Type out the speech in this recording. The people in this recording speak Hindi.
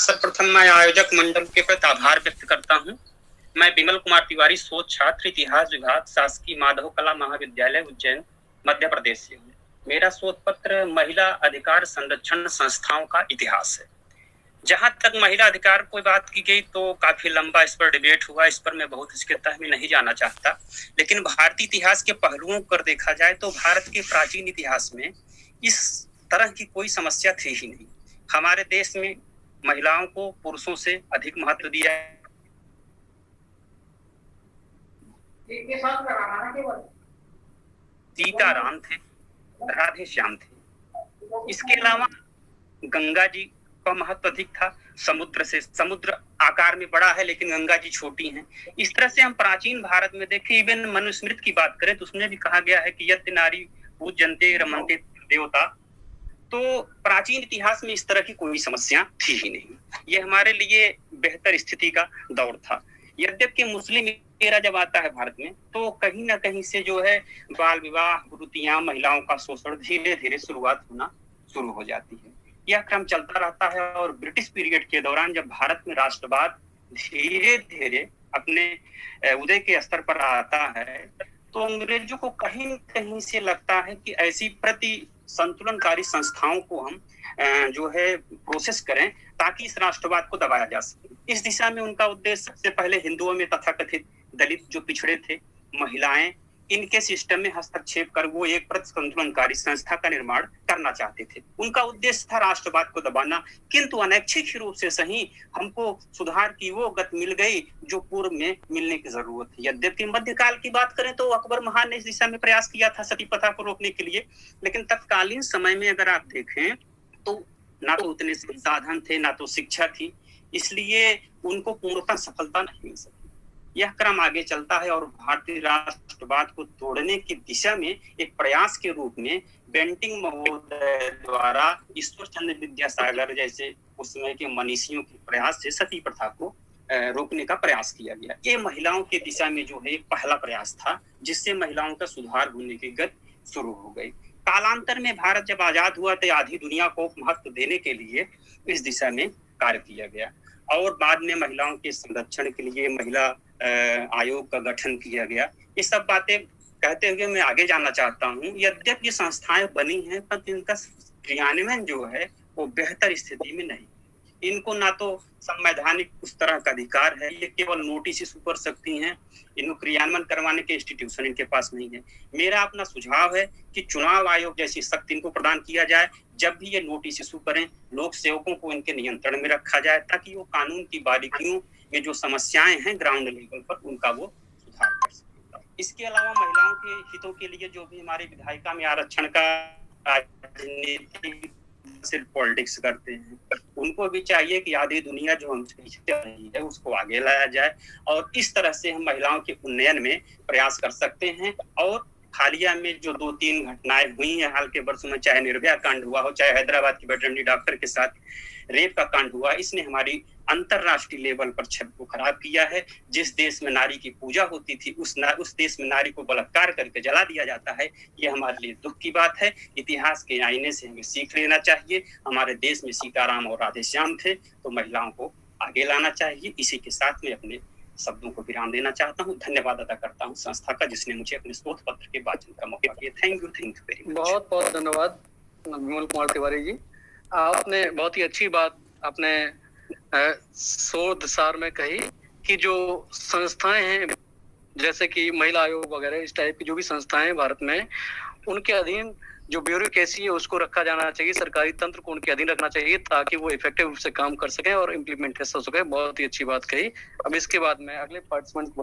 सर्वप्रथम मैं आयोजक मंडल के प्रति आभार व्यक्त करता हूं। मैं विमल कुमार तिवारी, शोध छात्र, इतिहास विभाग, शासकीय माधव कला महाविद्यालय, उज्जैन, मध्य प्रदेश से हूँ। मेरा शोध पत्र महिला अधिकार संरक्षण संस्थाओं का इतिहास है। जहां तक महिला अधिकार की बात की गई तो काफी लंबा इस पर डिबेट हुआ। इस पर मैं बहुत इसके तह में नहीं जाना चाहता, लेकिन भारतीय इतिहास के पहलुओं पर देखा जाए तो भारत के प्राचीन इतिहास में इस तरह की कोई समस्या थी ही नहीं। हमारे देश में महिलाओं को पुरुषों से अधिक महत्व दिया। सीताराम थे, राधे श्याम थे। इसके अलावा गंगा जी का महत्व अधिक था। समुद्र आकार में बड़ा है लेकिन गंगा जी छोटी हैं। इस तरह से हम प्राचीन भारत में देखें, इवन मनुस्मृति की बात करें तो उसमें भी कहा गया है कि यत् नारी पूज्यन्ते रमन्ते देवता। तो प्राचीन इतिहास में इस तरह की कोई समस्या थी ही नहीं। ये हमारे लिए बेहतर स्थिति का दौर था। यद्यपि मुस्लिम एरा जब आता है भारत में तो कहीं ना कहीं से जो है बाल विवाह, कुरीतियां, महिलाओं का शोषण धीरे धीरे शुरुआत होना शुरू हो जाती है। यह क्रम चलता रहता है और ब्रिटिश पीरियड के दौरान जब भारत में राष्ट्रवाद धीरे धीरे अपने उदय के स्तर पर आता है तो अंग्रेजों को कहीं न कहीं से लगता है कि ऐसी प्रति संतुलनकारी संस्थाओं को हम जो है प्रोसेस करें ताकि इस राष्ट्रवाद को दबाया जा सके। इस दिशा में उनका उद्देश्य सबसे पहले हिंदुओं में तथाकथित दलित जो पिछड़े थे, महिलाएं, इनके सिस्टम में हस्तक्षेप कर वो एक प्रति संतुलनकारी संस्था का निर्माण करना चाहते थे। उनका उद्देश्य था राष्ट्रवाद को दबाना, किंतु अनैच्छिक रूप से सही हमको सुधार की वो गति मिल गई जो पूर्व में मिलने की जरूरत थी। यद्यपि मध्यकाल की बात करें तो अकबर महान ने इस दिशा में प्रयास किया था सती प्रथा को रोकने के लिए, लेकिन तत्कालीन समय में अगर आप देखें तो ना तो उतने संसाधन थे, ना तो शिक्षा थी, इसलिए उनको पूर्णतः सफलता नहीं मिल सकी। यह क्रम आगे चलता है और भारतीय राष्ट्रवाद को तोड़ने की दिशा में एक प्रयास के रूप में बेंटिंग महोदय द्वारा ईश्वर चंद्र विद्यासागर जैसे उस समय के मनीषियों के प्रयास से सती प्रथा को रोकने का प्रयास किया गया। ये महिलाओं की दिशा में जो है पहला प्रयास था जिससे महिलाओं का सुधार होने की गति शुरू हो गई। कालांतर में भारत जब आजाद हुआ तो आधी दुनिया को महत्व देने के लिए इस दिशा में कार्य किया गया और बाद में महिलाओं के संरक्षण के लिए महिला आयोग का गठन किया गया। ये सब बातें कहते हुए मैं आगे जाना चाहता हूँ। यद्यपि ये संस्थाएं बनी हैं पर इनका क्रियान्वयन जो है वो बेहतर स्थिति में नहीं। इनको ना तो संवैधानिक उस तरह का अधिकार है, ये केवल नोटिस इशू कर सकती हैं, इनको क्रियान्वयन करवाने के इंस्टीट्यूशन इनके पास नहीं है। मेरा अपना सुझाव है कि चुनाव आयोग जैसी शक्ति इनको प्रदान किया जाए। जब भी ये नोटिस इशू करें, लोक सेवकों को इनके नियंत्रण में रखा जाए ताकि वो कानून की बारीकियों में जो समस्याएं हैं ग्राउंड लेवल पर उनका वो सुधार कर सके। इसके अलावा महिलाओं के हितों के लिए जो भी हमारे विधायिका में आरक्षण का राजनीति सिर्फ पॉलिटिक्स करते हैं, उनको भी चाहिए कि आधी दुनिया जो हमसे पीछे रही है उसको आगे लाया जाए और इस तरह से हम महिलाओं के उन्नयन में प्रयास कर सकते हैं। और हालिया में जो 2-3 घटनाएं हुई हैं हाल के वर्षों में, चाहे निर्भया कांड हुआ हो, चाहे हैदराबाद की वेटरनरी डॉक्टर के साथ रेप का कांड हुआ, इसने हमारी अंतरराष्ट्रीय लेवल पर छवि को खराब किया है। जिस देश में नारी की पूजा होती थी उस देश में नारी को बलात्कार करके जला दिया जाता है। ये हमारे लिए दुख की बात है। इतिहास के आईने से हमें सीख लेना चाहिए। हमारे देश में सीताराम और राधे श्याम थे तो महिलाओं को आगे लाना चाहिए। इसी के साथ में अपने शब्दों को विराम देना चाहता हूँ। धन्यवाद अदा करता हूँ संस्था का जिसने मुझे अपने शोध पत्र के वाचन का मौका दिया। Thank you very much. बहुत बहुत धन्यवाद विमल कुमार तिवारी जी। आपने बहुत ही अच्छी बात अपने शोध सार में कही कि जो संस्थाएं हैं जैसे कि महिला आयोग वगैरह इस टाइप की जो भी संस्थाएं भारत में, उनके अधीन जो ब्यूरोक्रेसी है उसको रखा जाना चाहिए, सरकारी तंत्र को उनके अधीन रखना चाहिए ताकि वो इफेक्टिव रूप से काम कर सकें और इम्प्लीमेंटेशन हो सके। बहुत ही अच्छी बात कही। अब इसके बाद में अगले पार्टिसिपेंट